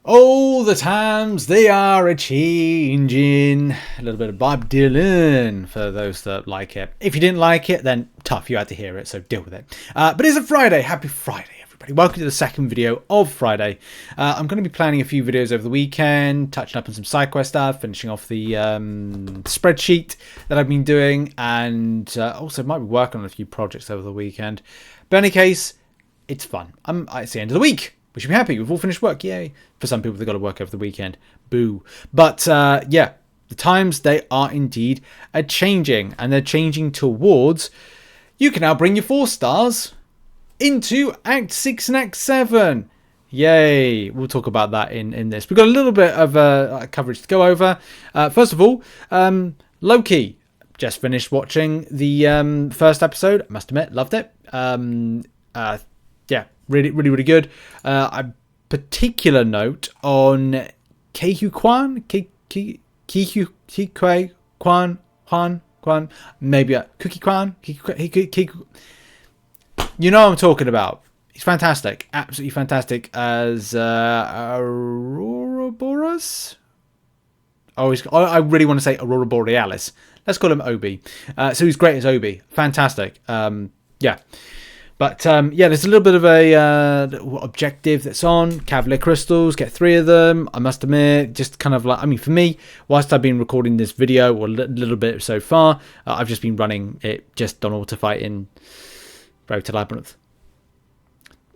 All the times they are a-changing. A little bit of Bob Dylan for those that like it. If you didn't like it, then tough, you had to hear it, so deal with it. But it's a Friday. Happy Friday, everybody. Welcome to the second video of Friday. I'm going to be planning a few videos over the weekend, touching up on some side quest stuff, finishing off the spreadsheet that I've been doing, and also might be working on a few projects over the weekend. But in any case, it's fun. It's the end of the week. We should be happy. We've all finished work. Yay. For some people, they've got to work over the weekend. Boo. But yeah, the times, they are indeed changing. And they're changing towards, you can now bring your 4 stars into Act 6 and Act 7. Yay. We'll talk about that in this. We've got a little bit of coverage to go over. First of all, Loki. Just finished watching the first episode. I must admit, loved it. Yeah, really good. A particular note on Kehu Kwan, Kehu Kwan, maybe Cookie Kwan, you know what I'm talking about. He's fantastic, absolutely fantastic as Aurora Boreas. I really want to say Aurora Borealis. Let's call him Obi. So he's great as Obi, fantastic. Yeah. But yeah, there's a little bit of a objective that's on. Cavalier crystals, get 3 of them. I must admit, just kind of like, I mean, for me, whilst I've been recording this video, or a little bit so far, I've just been running it just on auto fight in Road to Labyrinth.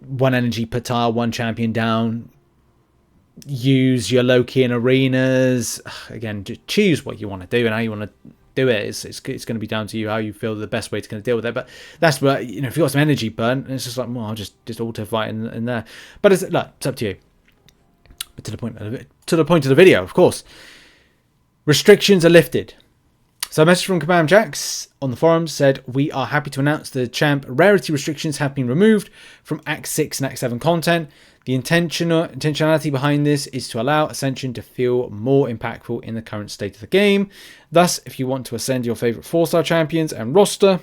1 energy per tile, 1 champion down. Use your Loki in arenas. Again, just choose what you want to do and how you want to do it. It's going to be down to you how you feel the best way to kind of deal with it. But that's where, you know, if you've got some energy burn, it's just like, well, I'll just auto fight in there. But it's up to you. But to the point of the video, of course. Restrictions are lifted. So a message from Kabam Jax on the forums said, we are happy to announce the champ rarity restrictions have been removed from Act 6 and Act 7 content. The intentionality behind this is to allow Ascension to feel more impactful in the current state of the game. Thus, if you want to ascend your favourite 4-star champions and roster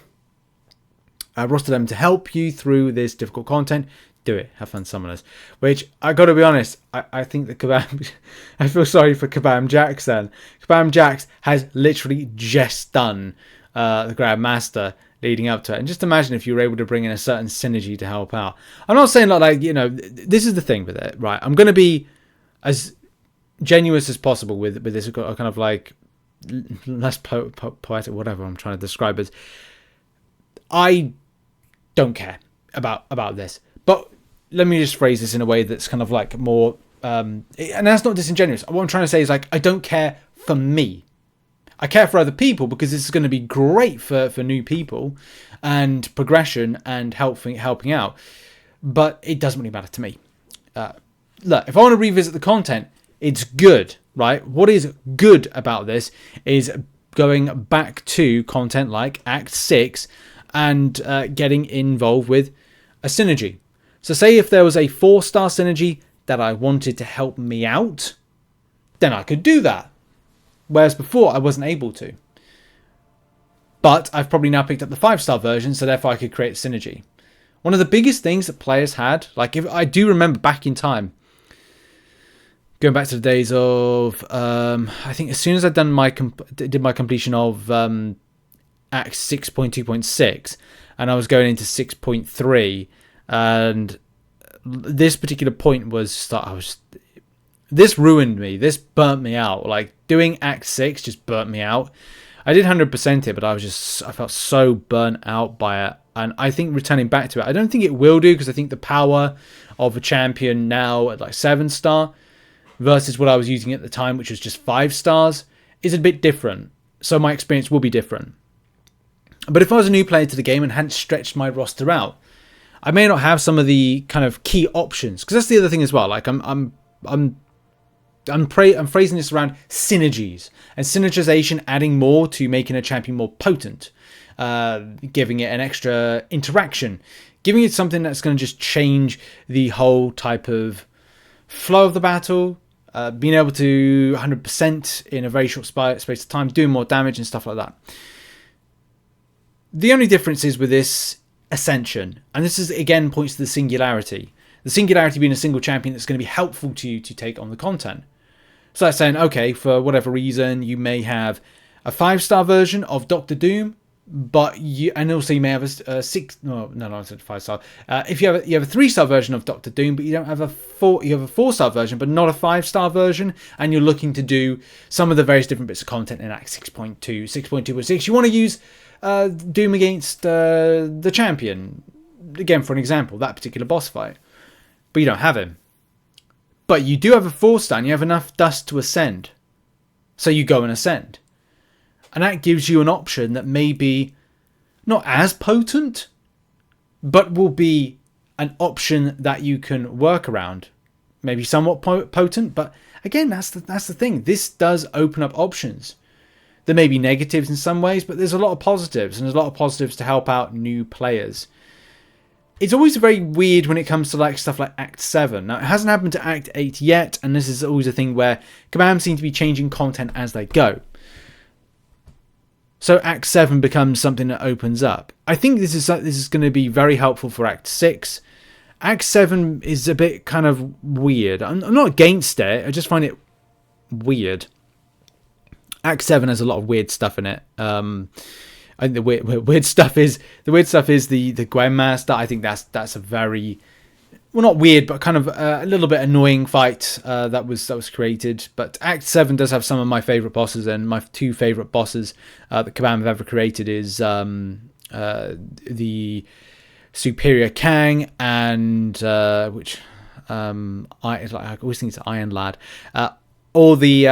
them to help you through this difficult content, do it. Have fun, summoners. Which, I got to be honest, I think that Kabam... I feel sorry for Kabam Jax then. Kabam Jax has literally just done the Grandmaster leading up to it. And just imagine if you were able to bring in a certain synergy to help out. I'm not saying like, you know, this is the thing with it, right? I'm going to be as genuine as possible with this kind of like less poetic, whatever I'm trying to describe as. I don't care about this. But let me just phrase this in a way that's kind of like more, and that's not disingenuous. What I'm trying to say is like, I don't care for me. I care for other people because this is going to be great for new people and progression and helping out. But it doesn't really matter to me. Look, if I want to revisit the content, it's good, right? What is good about this is going back to content like Act 6 and getting involved with a synergy. So say if there was a 4-star synergy that I wanted to help me out, then I could do that. Whereas before, I wasn't able to. But I've probably now picked up the 5-star version, so therefore I could create synergy. One of the biggest things that players had, like if I do remember back in time, going back to the days of, I think as soon as I'd done did my completion of Act 6.2.6, and I was going into 6.3, and this particular point was that this ruined me. This burnt me out. Like doing Act 6 just burnt me out. I did 100% it, but I felt so burnt out by it. And I think returning back to it, I don't think it will do, because I think the power of a champion now at like 7-star versus what I was using at the time, which was just 5 stars, is a bit different. So my experience will be different. But if I was a new player to the game and hadn't stretched my roster out, I may not have some of the kind of key options. Because that's the other thing as well. Like I'm phrasing this around synergies and synergization, adding more to making a champion more potent, giving it an extra interaction, giving it something that's going to just change the whole type of flow of the battle, being able to 100% in a very short space of time, doing more damage and stuff like that. The only difference is with this Ascension, and this is again points to the singularity. The singularity being a single champion that's going to be helpful to you to take on the content. So that's saying, okay, for whatever reason, you may have a 5-star version of Doctor Doom, but and also you may have a 5-star. If you have a 3-star version of Doctor Doom, but you don't have a 4-star version, but not a 5-star version, and you're looking to do some of the various different bits of content in Act 6.2, 6.2.6, you want to use Doom against the champion, again for an example, that particular boss fight, but you don't have him. But you do have a 4-star and you have enough dust to ascend. So you go and ascend. And that gives you an option that may be not as potent, but will be an option that you can work around. Maybe somewhat potent, but again, that's the thing. This does open up options. There may be negatives in some ways, but there's a lot of positives, and there's a lot of positives to help out new players. It's always very weird when it comes to like stuff like Act 7. Now, it hasn't happened to Act 8 yet, and this is always a thing where Kabam seem to be changing content as they go. So Act 7 becomes something that opens up. I think this is going to be very helpful for Act 6. Act 7 is a bit kind of weird. I'm not against it, I just find it weird. Act 7 has a lot of weird stuff in it. I think the weird stuff is the Grandmaster. I think that's a very, well, not weird, but kind of a little bit annoying fight that was created. But Act 7 does have some of my favourite bosses, and my 2 favourite bosses that Kabam have ever created is the Superior Kang and which I always think it's Iron Lad. Or the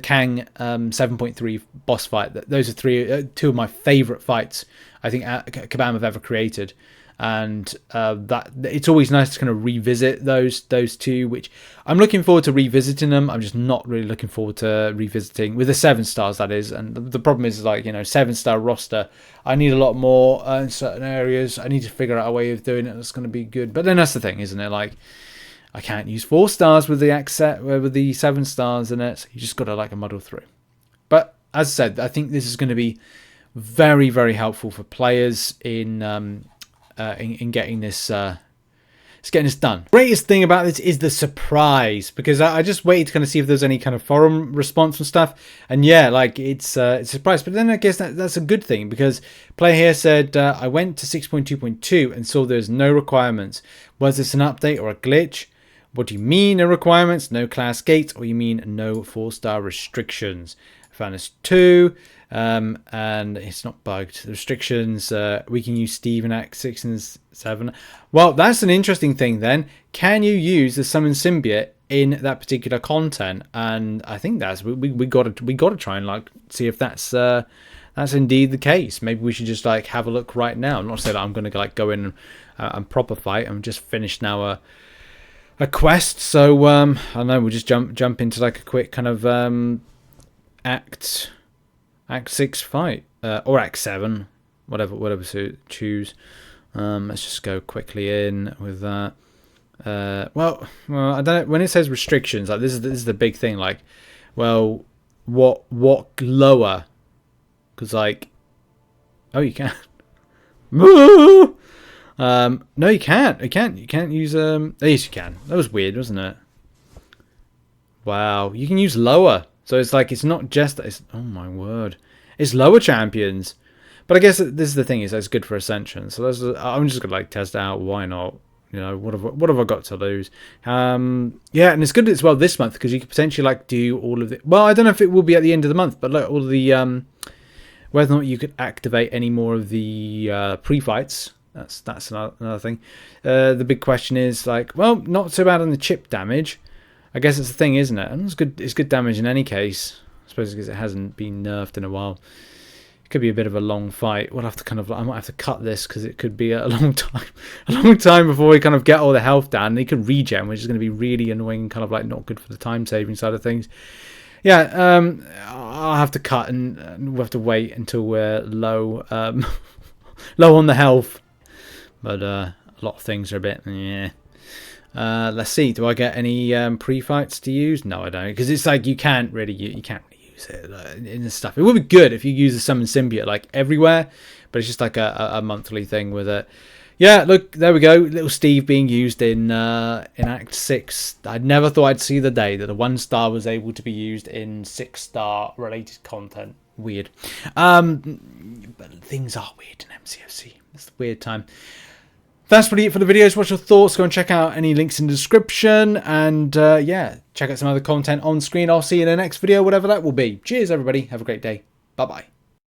Kang 7.3 boss fight. Those are 2 of my favourite fights I think Kabam have ever created, and that it's always nice to kind of revisit those 2. Which I'm looking forward to revisiting them. I'm just not really looking forward to revisiting with the 7 stars, that is. And the problem is, like, 7-star roster. I need a lot more in certain areas. I need to figure out a way of doing it that's going to be good. But then that's the thing, isn't it? Like, I can't use 4 stars with the 7 stars in it. So you just got to like muddle through. But as I said, I think this is going to be very, very helpful for players in getting this done. Greatest thing about this is the surprise, because I just waited to kind of see if there's any kind of forum response and stuff, and yeah, like it's a surprise. But then I guess that's a good thing, because player here said I went to 6.2.2 and saw there's no requirements. Was this an update or a glitch? What do you mean no requirements? No class gates, or you mean no 4-star restrictions? I found this 2. And it's not bugged. The restrictions, we can use Steve in Act 6 and 7. Well, that's an interesting thing then. Can you use the Summon Symbiote in that particular content? And I think that's we got to try and like see if that's indeed the case. Maybe we should just like have a look right now. I'm not saying that I'm going to like go in and proper fight. I'm just finished now a quest, so I don't know, we'll just jump into like a quick kind of Act 6 fight, or Act 7, whatever choose. Let's just go quickly in with that. Well, I don't know. When it says restrictions, like this is the big thing. Like, well, what lower? Because like, oh, you can. No, you can't. You can't use yes, you can. That was weird, wasn't it? Wow, you can use lower. So it's like, it's not just that. It's, oh my word, it's lower champions. But I guess this is the thing, is that's good for Ascension. So I'm just gonna like test it out. Why not? What have I got to lose? Yeah, and it's good as well this month, because you could potentially like do all of it. Well, I don't know if it will be at the end of the month, but look, all of the whether or not you could activate any more of the pre-fights. That's another thing. The big question is like, well, not so bad on the chip damage. I guess it's the thing, isn't it? And it's good damage in any case. I suppose because it hasn't been nerfed in a while. It could be a bit of a long fight. We'll have to I might have to cut this, because it could be a long time before we kind of get all the health down. And he can regen, which is going to be really annoying and kind of like not good for the time saving side of things. Yeah, I'll have to cut, and we'll have to wait until we're low, low on the health. But a lot of things are a bit, yeah. Let's see. Do I get any pre-fights to use? No, I don't, because it's like you can't really use it in this stuff. It would be good if you use the Summon Symbiote like everywhere, but it's just like a monthly thing with it. Yeah, look, there we go. Little Steve being used in Act 6. I never thought I'd see the day that a 1-star was able to be used in 6-star related content. Weird. But things are weird in MCOC. It's a weird time. That's really it for the videos. What's your thoughts? Go and check out any links in the description. And yeah, check out some other content on screen. I'll see you in the next video, whatever that will be. Cheers, everybody. Have a great day. Bye-bye.